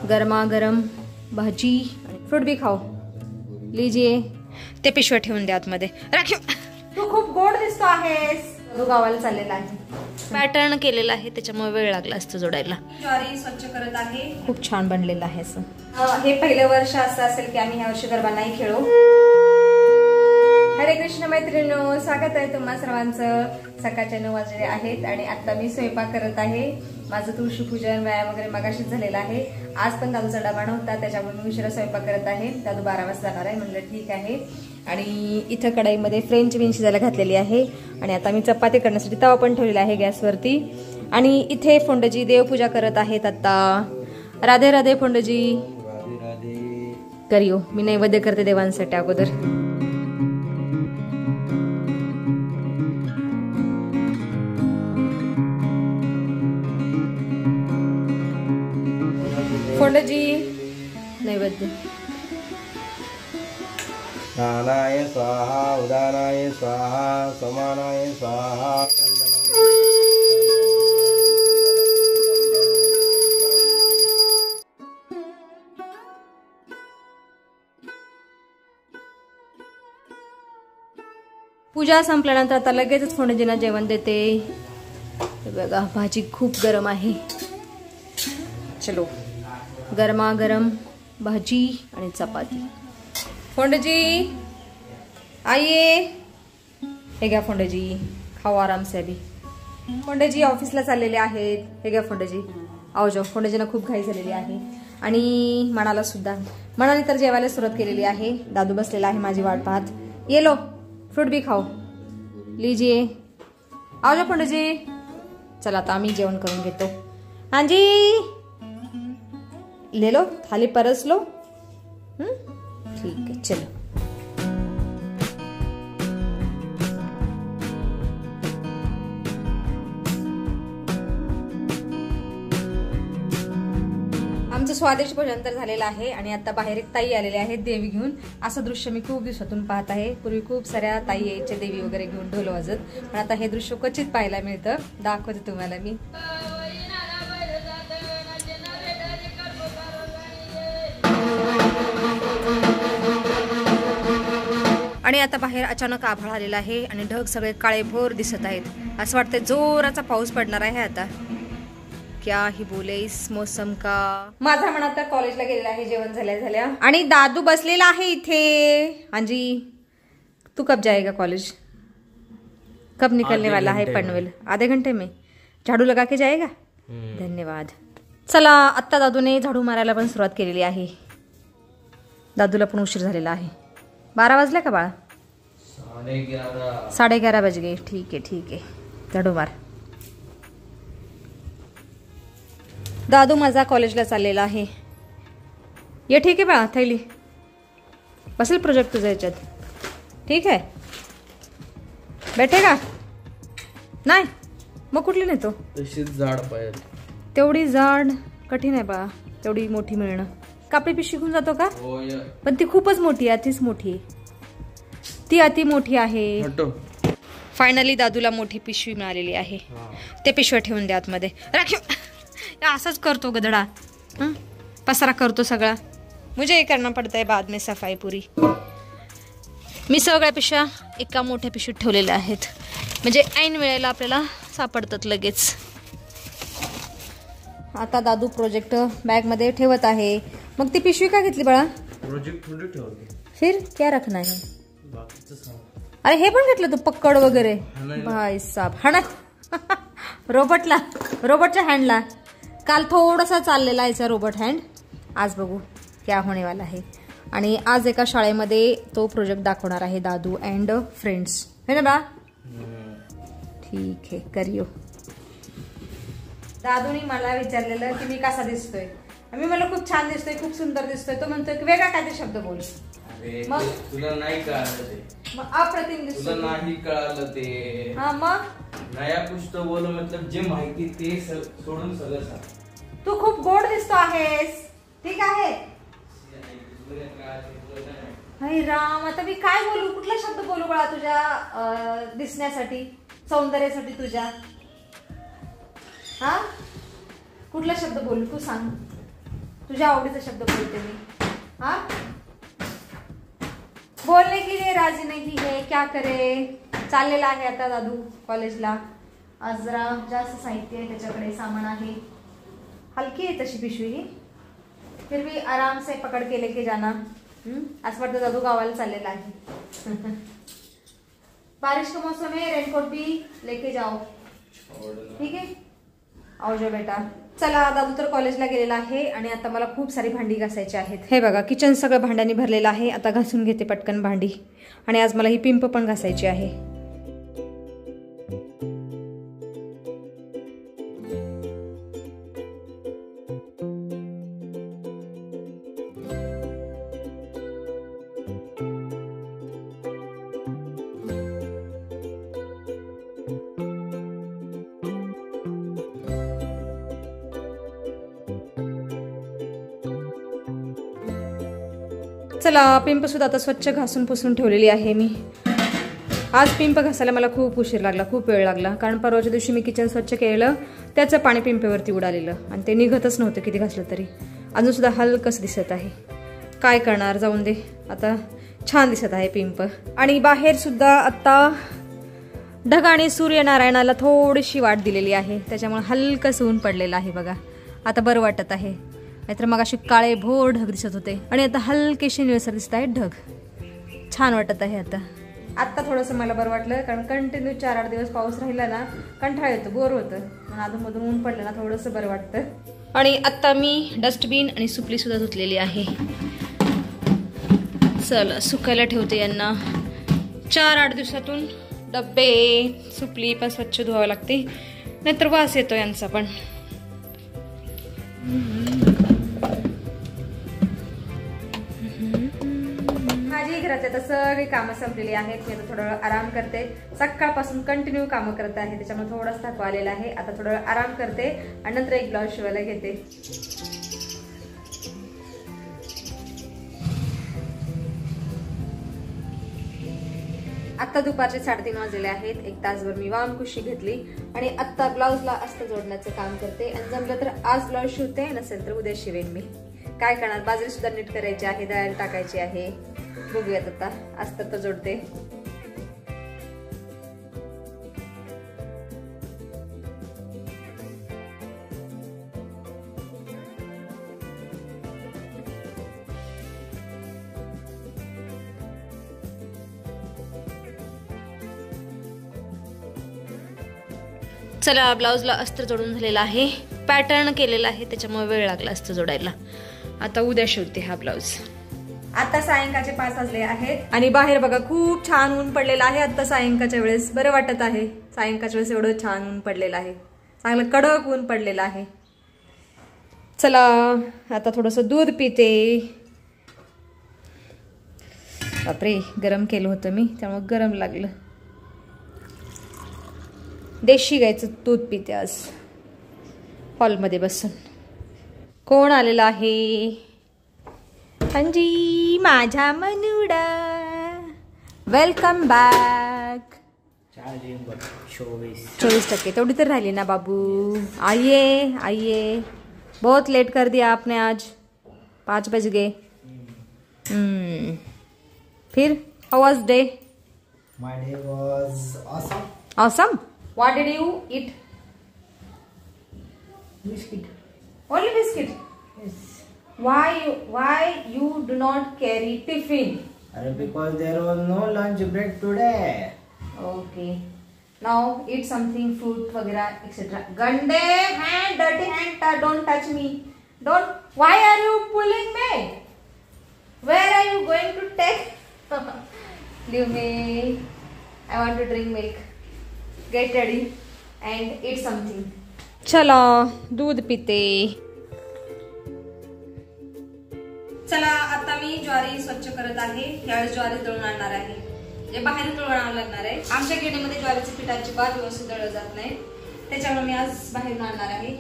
गरमा गरम भाजी फ्रूट भी खाओ लीजिए। ते पिशव्या ठेवून द्या आतमध्ये राखीव। तू खूप गोड दिसतो आहेस। तू गावाला चाललेला आहे, पॅटर्न केलेला आहे त्याच्यामुळे वेळ लागला असतो जोडायला। ज्वारी स्वच्छ करत आहे, खूप छान बनलेलं आहे असं। हे पहिलं वर्ष असं असेल की आम्ही ह्या वर्षी गरबा नाही खेळू। हरे कृष्ण मैत्रिणींनो, स्वागत आहे तुम्हा सर्वांचं। सकाळचे 9 वाजले आहेत आणि आता मी स्वयंपाक करत आहे। माझं तुळशी पूजन व्यायाम वगैरे मगाशीच झालेला आहे। आज पण दादूचा डबा नव्हता त्याच्यामुळे मी उशिरा स्वयंपाक करत आहे। दादू 12 वाजता जाणार आहे, म्हणलं ठीक आहे। आणि इथं कढईमध्ये फ्रेंच बीन शिजायला घातलेली आहे आणि आता मी चपाती करण्यासाठी तवा पण ठेवलेला आहे गॅसवरती। आणि इथे फोंडजी देवपूजा करत आहेत आता। राधे राधे फोंडजी, राधे राधे करियो। मी नैवेद्य करते देवांसाठी अगोदर। फोंडजी नैवेद्य। दानाय स्वाहा उदानाय स्वाहा समानाय स्वाहा। पूजा संपल्यानंतर आता लगेचच फोंडजींना जेवण देते। बघा भाजी खूप गरम आहे। चलो गरमा गरम भाजी आणि चपाती। फोंडजी आइए, हे घ्या फोंडजी, खाओ आराम से। अभी फोंडजी ऑफिसला चाललेले आहेत। हे घ्या फोंडजी, आओ जाओ। फोंडजींना खूप घाई झालेली आहे आणि मनाला सुद्धा। मनाने तर जेवायला सुरुवात केलेली आहे। दादू बसलेला आहे माझी वाट पाहत। ये लो फ्रूट भी खाओ लीजिए, आओ जाओ फोंडजी। चला आता आम्ही जेवण करून घेतो। हाँ जी ले लो, थाली परस लो। ठीक है चलो। आमचं स्वादिष्ट भोजन तर झालेलं आहे आणि आता बाहेर एक ताई आलेले आहेत देवी घेऊन। असं दृश्य मी खूप दिवसातून पाहत आहे। पूर्वी खूप साऱ्या ताई यायच्या देवी वगैरे घेऊन ढोल वाजत, पण आता हे दृश्य क्वचित पाहायला मिळतं। दाखवते तुम्हाला मी। आणि आता बाहेर अचानक आभाळ आलेला आहे आणि ढग सगळे काळेभोर दिसत आहेत। असं वाटतंय जोराचा पाऊस पडणार आहे आता। क्या ही बोले इस मौसम का। माझा म्हणा तर कॉलेजला गेलेला आहे जेवण झाल्या आणि दादू बसलेला आहे इथे। हाँ जी, तू कब जाएगा कॉलेज? कब निकलने वाला है पनवेल? आधे घंटे में झाडू लगा के जाएगा? धन्यवाद। चला आत्ता दादूने झाडू मारायला पण सुरुवात केलेली आहे। दादूला पण उशीर झालेला आहे। 12 वाजले का बाळा? 11:30 बज गए। ठीक आहे झाडू मार। दादू माझा कॉलेजला चाललेला आहे। ये ठीक आहे बाळा, थैली बसेल प्रोजेक्ट तुझ्या याच्यात? ठीक आहे, बैठेगा? नाही मग कुठली नेतो? तशीच जाड पाहिजे। तेवढी जाड कठीण आहे बाळा, तेवढी मोठी मिळणं। कापडी पिशवी घेऊन जातो का? पण ती खूपच मोठी आहे, अतिच मोठी आहे ती, अति मोठी आहे। फायनली दादूला मोठी पिशवी मिळालेली आहे। ते पिशव्या ठेवून द्या आतमध्ये राखीव। असाच करतो गधडा, पसारा करतो सगळा। मुझे हे करना पडता है बाद में सफाई पूरी। मी सगळ्या पिशव्या एका मोठ्या पिशवीत ठेवलेल्या आहेत, म्हणजे ऐन वेळेला आपल्याला सापडतात लगेच। आता दादू प्रोजेक्ट बॅग मध्ये ठेवत आहे। मग ती पिशवी का घेतली बाळा? प्रोजेक्ट थोडी ठेवली, फिर क्या रखना है? अरे हे पण घेतलं तू पक्कड वगैरे? भाई साहब हा ना रोबोटच्या हँडला। काल थोडासा चाललेला याचा रोबोट हँड, आज बघू क्या होने वाला है। आणि आज एका शाळेमध्ये तो प्रोजेक्ट दाखवणार आहे दादू अँड फ्रेंड्स, है ना बा? ठीक आहे करियो। दादूनी मला विचारलेलं की मी कसा दिसतोय, मी मला खूप छान दिसतोय, खूप सुंदर दिसतोय। तो म्हणतोय की वेगळा काहीतरी शब्द बोल। मग तुला नाही कळालं ते, मग अप्रतिम दिसतोय। तुला नाही कळालं ते। हा मग नया कुछ तो बोलो, मतलब जे माहिती ते सोडून सगळं सांग। तू खूप गोड दिसतो आहेस, ठीक आहे? हाय राम, आता मी काय बोलू, कुठला शब्द बोलू बाळा तुझ्या दिसण्यासाठी, सौंदर्यासाठी तुझ्या? हा कुठला शब्द बोलू तू सांग। तुझ्या आवडीचा शब्द बोलते मी. हाँ बोलने के लिए राजी नहीं है, क्या करे. चाललेला आहे आता दादू कॉलेजला. आज जरा जास्त साहित्य आहे त्याच्याकडे, सामान आहे. हलकी आहे तशी पिशवी ही, फिर भी आराम से पकड़ के लेके जाना. असं वाटतं दादू गावाला चाललेला आहे. बारिश का मौसम है, रेनकोट भी लेके जाओ. ठीक है, आओ जो बेटा. चला दादू तर कॉलेजला गेलेला आहे आणि आता मला खूप सारी भांडी घासायची आहेत. हे बघा किचन सगळं भांड्यांनी भरलेलं आहे. आता घासून घेते पटकन भांडी. आणि आज मला ही पिंप पण घासायची आहे. चला पिंप सुद्धा आता स्वच्छ घासून पुसून ठेवलेली आहे मी. आज पिंप घासायला मला खूप उशीर लागला, खूप वेळ लागला. कारण परवाच्या दिवशी मी किचन स्वच्छ केलं, त्याचं पाणी पिंपेवरती उडालेलं आणि ते निघतच नव्हतं किती घासलं तरी. अजून सुद्धा हलकंच दिसत आहे. काय करणार, जाऊन दे. आता छान दिसत आहे पिंप. आणि बाहेर सुद्धा आता ढगाने सूर्यनारायणाला थोडीशी वाट दिलेली आहे, त्याच्यामुळे हलकंच ऊन पडलेलं आहे बघा. आता बरं वाटत आहे. नाहीतर मग अशी काळे भोर ढग दिसत होते आणि आता हलकेशी निळसर दिसत आहेत ढग. छान वाटत आहे आता. आत्ता थोडंसं मला बरं वाटलं, कारण कंटिन्यू 4-8 दिवस पाऊस राहिला ना, कंटाळा येतो, बोर होतं. म्हणून अधूनमधून ऊन पडलं ना थोडंसं बरं वाटतं. आणि आत्ता मी डस्टबिन आणि सुपली सुद्धा धुतलेली आहे. चला सुकायला ठेवते यांना. 4-8 दिवसातून डब्बे सुपली पण स्वच्छ धुवावं लागते, नाहीतर वास येतो यांचा पण. माझी घरात आता सगळी कामं संपलेली आहेत. मी आता थोडा वेळ आराम करते. सकाळपासून कंटिन्यू कामं करत आहे, त्याच्यामुळे थोडासा थकवा आलेला आहे. आता थोडा वेळ आराम करते आणि नंतर एक ब्लाऊज शिवायला घेते. आत्ता दुपारचे 3:30 वाजलेले आहेत. 1 तासभर मी वामकुशी घेतली आणि आत्ता ब्लाऊजला अस्तर जोडण्याचं काम करते. आणि जमलं तर आज ब्लाऊज शिवते, नसेल तर उद्या शिवेन मी. काय करणार, बाजरी सुद्धा नीट करायची आहे, दळायला टाकायची आहे. बघूयात आता. अस्तर तर जोडते. चला ब्लाऊजला अस्तर जोडून झालेला आहे. पॅटर्न केलेला आहे, त्याच्यामुळे वेळ लागला अस्तर जोडायला. आता उद्या शिवते हा ब्लाऊज. आता सायंकाळचे 5 वाजले आहेत आणि बाहेर बघा खूप छान ऊन पडलेलं आहे. आता सायंकाळच्या वेळेस बरं वाटत आहे. सायंकाळच्या वेळेस एवढं छान ऊन पडलेलं आहे, चांगलं कडक ऊन पडलेलं आहे. चला आता थोडंसं दूध पिते. बापरे, गरम केलं होतं मी, त्यामुळे गरम लागलं. देशी गायचं दूध पिते आज हॉलमध्ये बसून. कोण आलेला आहे? अंजी माझा मनुडा, वेलकम बॅक. 24% तेवढी तर राहिली ना बाबू. आइए आइए, बहुत लेट कर दिया आपने आज. 5 बज गए. फिर हाउ वाज day? My day was awesome. Awesome. What did you eat? Biscuit. Only biscuit. Yes. Why you do not carry tiffin? Because there was no lunch break today. Okay. Now eat something, fruit, वगैरह, etc. Gande hand, dirty hand, don't touch me. Don't. Why are you pulling me? Where are you going to take? Leave me. I want to drink milk. Get ready and eat something. चला दूध पिते. चला आता मी ज्वारी स्वच्छ करत आहे. यावेळेस ज्वारी दळून आणणार आहे, जे बाहेर दळून आणावं लागणार आहे. आमच्या गिरणीमध्ये ज्वारीची पिठाची बात व्यवस्थित दळलं जात नाही, त्याच्यामुळे मी आज बाहेरून आणणार आहे.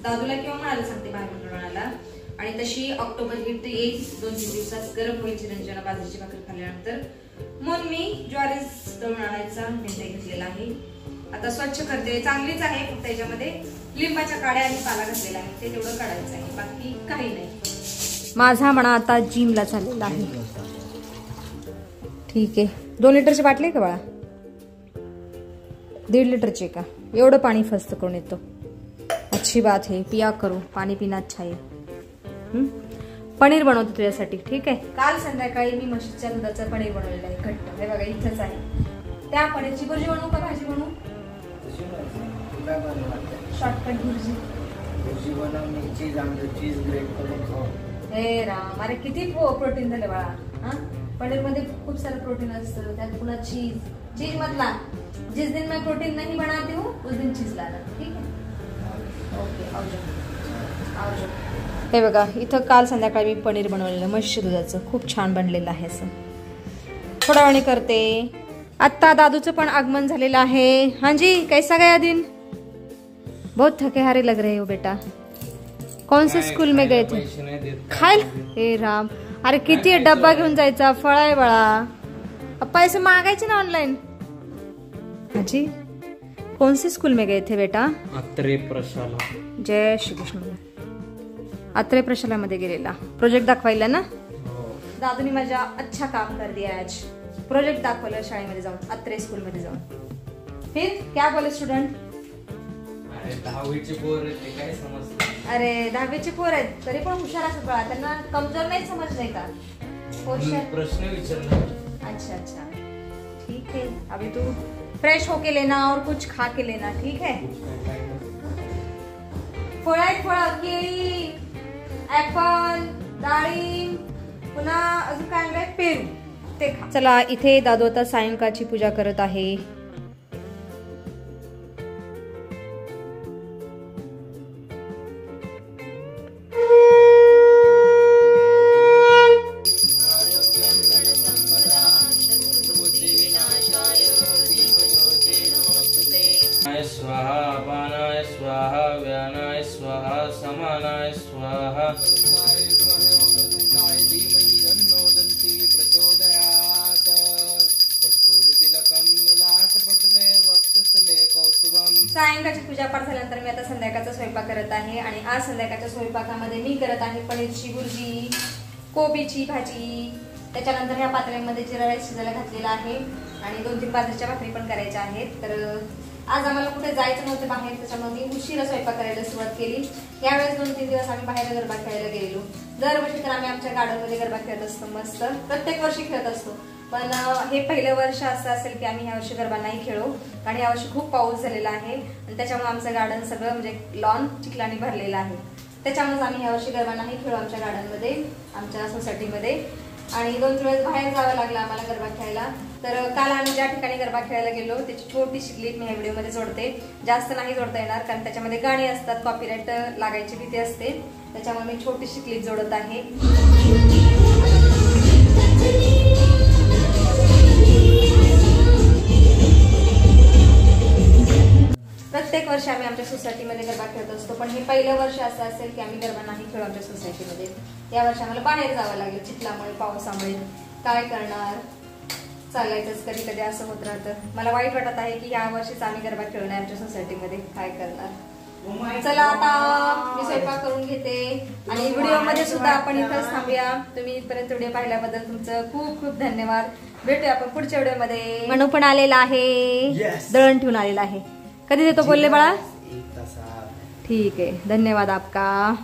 दादूला किंवा म्हणायला सांगते बाहेरून दळून आणायला. आणि तशी ऑक्टोबर हिट येईल 2-3 दिवसात. गरम होईल चिरंजीला बाजरीची भाकरी खाल्ल्यानंतर. म्हणून मी ज्वारीच दळून आणायचा निर्णय घेतलेला आहे. आता स्वच्छ करते. चांगलीच आहे, फक्त याच्यामध्ये लिंबाच्या काड्या आणि पाला घातलेला आहे ते तेवढं काढायचं आहे, बाकी काही नाही. माझा म्हणा आता जिमला चाललेला आहे. ठीक आहे. 2 लिटरची बाटली आहे का बाळा? 1.5 लिटरची का? एवढं पाणी फस्त करून येतो. अच्छी बात है, पिया करो, पाणी पिना अच्छा आहे. पनीर बनवतो तुझ्यासाठी. ठीक आहे. काल संध्याकाळी मी म्हशीच्या दुधाचं पनीर बनवलेलं आहे घट्ट. हे बघा इथंच आहे. त्या पनीरची भुर्जी बनवू का भाजी बनवू? शॉर्टकट भुर्जी बनवून चीज ग्रेट करून खाऊ. हे राम, अरे किती प्रोटीन झाले बाळा. हा, पनीर मध्ये खूप सारं प्रोटीन असतं. त्यात पुन्हा चीज मधला जिस दिन मैं प्रोटीन नहीं बनाती हूँ उस दिन चीज लाना. ठीक आहे. ओके, आवडो. हे बघा इथं काल संध्याकाळी मी पनीर बनवलेलं म्हशी दुधाचं, खूप छान बनलेलं आहे. असं थोड्या वेळाने करते. आत्ता दादूचं पण आगमन झालेलं आहे. हाँ जी, कैसा गया दिन? बहुत थके हारे लग रहे हो बेटा. कौन से स्कूल में गए थे? खायला? हे राम, अरे किती डब्बा घेऊन जायचा, फळ आहे बाळा. पैसे मागायचे ना ऑनलाइन. हाँ जी, कौन से स्कूल में गए थे बेटा? अत्रे प्रशाला. जय श्री कृष्ण. अत्रे प्रशालामध्ये गेलेला प्रोजेक्ट दाखवायला ना. दादूनी माझ्या अच्छा काम कर दिया आज. प्रोजेक्ट दाखवलं शाळेमध्ये जाऊन, अत्रे स्कूल मध्ये जाऊन. फिर क्या बोले स्टूडेंट? 10वीचे पोर ते काय समजतं? अरे 10वीचे पोर आहेत तरी पण हुशार असतात बाळा. त्यांना कमजोर नाही समजलंय का? हुशार. प्रश्न विचारला. अच्छा, ठीक है. अभी तू फ्रेश होके लेना और कुछ खा के लेना. ठीक है. फळ आहेत, फळ, केळी, ऍपल, डाळिंब, पुन्हा अजून काय आणलंय, पेरू, ते खा. चला, इथे दादू आता सायंकाळची पूजा करत आहे. स्वाहा अपानाय स्वाहा व्यानाय स्वाहा समानाय स्वाहा. सायंकाळची पूजापाठ झाल्यानंतर मी आता संध्याकाळचा स्वयंपाक करत आहे. आणि आज संध्याकाळच्या स्वयंपाकामध्ये मी करत आहे पनीरची भुर्जी, कोबीची भाजी. त्याच्यानंतर ह्या पातेल्यामध्ये जिरा राईस शिजायला घातलेला आहे आणि 2-3 बाजरीच्या भाकरी पण करायच्या आहेत. तर आज आम्हाला कुठे जायचं नव्हतं बाहेर, त्याच्यामुळे मी उशिरा स्वयंपाक करायला सुरुवात केली. यावेळेस 2-3 दिवस आम्ही बाहेर गरबा खेळायला गेलेलो. दरवर्षी तर आम्ही आमच्या गार्डनमध्ये गरबा खेळत असतो, मस्त प्रत्येक वर्षी खेळत असतो. पण हे पहिलं वर्ष असं असेल की आम्ही ह्या वर्षी गरबा नाही खेळू, कारण यावर्षी खूप पाऊस झालेला आहे आणि त्याच्यामुळे आमचं गार्डन सगळं म्हणजे लॉन चिखलाने भरलेलं आहे. त्याच्यामुळे आम्ही ह्या वर्षी गरबा नाही खेळू आमच्या गार्डनमध्ये, आमच्या सोसायटीमध्ये. आणि 2 वेळेस बाहेर जावं लागलं आम्हाला गरबा खेळायला. तर काल आम्ही ज्या ठिकाणी गरबा खेळायला गेलो त्याची छोटीशी क्लिप मी ह्या व्हिडिओमध्ये जोडते. जास्त नाही जोडता येणार कारण त्याच्यामध्ये गाणी असतात, कॉपीराईट लागायची भीती असते. त्याच्यामुळे मी छोटीशी क्लिप जोडत आहे. प्रत्येक वर्षी आम्ही आमच्या सोसायटीमध्ये गरबा खेळत असतो, पण हे पहिलं वर्ष असं असेल की आम्ही गरबा नाही खेळू आमच्या सोसायटीमध्ये. या वर्षी आम्हाला बाहेर जावं लागलं चिखलामुळे, पावसामुळे. काय करणार, चालायचंच कधी कधी असं होत राहतं. मला वाईट वाटत आहे की या वर्षीच आम्ही गरबा खेळू नये आमच्या सोसायटीमध्ये. काय करणार. चला आता मी स्वयंपाक करून घेते आणि व्हिडिओमध्ये सुद्धा आपण इथंच थांबूया. तुम्ही इथपर्यंत व्हिडिओ पाहिल्याबद्दल तुमचं खूप खूप धन्यवाद. भेटूया आपण पुढच्या व्हिडिओमध्ये. मनू पण आलेला आहे, दळण ठेवून आलेला आहे. कधी देतो बोलले बाळा? ठीक आहे, धन्यवाद आपका.